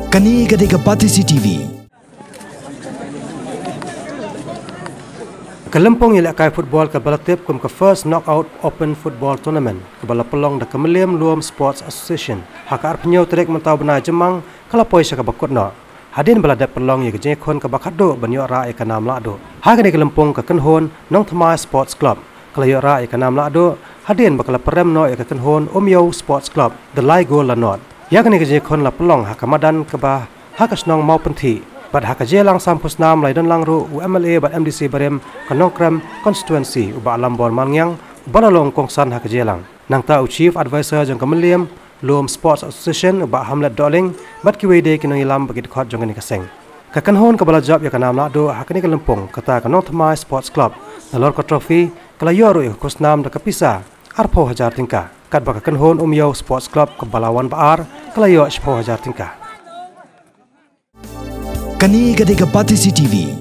Kani ketika Patisi TV. Kelempong yang lakai football ke balatip kum ke first knockout open football tournament ke bala pelong da Kemeliam Luam Sports Association. Haka arpenyau terik mentau benar Jemang kalau poi syaka bakut no. Hadin baladat pelong yang kejeng kon ke bakado banyok ra ke nam lado. Haka ni kelempong ke kenhon Nongthymmai Sports Club. Kalau yok ra ke nam lado hadin bakal perem no ke kenhon Omyo Sports Club. The Lai Go Lanot. Ya kini kejeng kon la pelong haka madan ke bah haka senong mau penti. Bad haka jelang sampus nam lai dan langru UMLA bad MDC barem kanongkrem constituency uba alambon mangyang balalong kongsan haka jelang. Nang tau chief advisor jang Kemeliam Luam Sports Association uba Hamlet Doling bad kiwede kinong ilam bagi dekat jang ni kaseng. Kakanhon ke bala job ya kanam lado haka ni kelempong kata Nongthymmai Sports Club nalor ko trophy kala yoru ya kusnam da kapisa arpo hajar tingkah. Kat baka kanhon Omyo Sports Club ke balawan baar kala yo 10,000 tingkah. Kani ketika Patisi TV.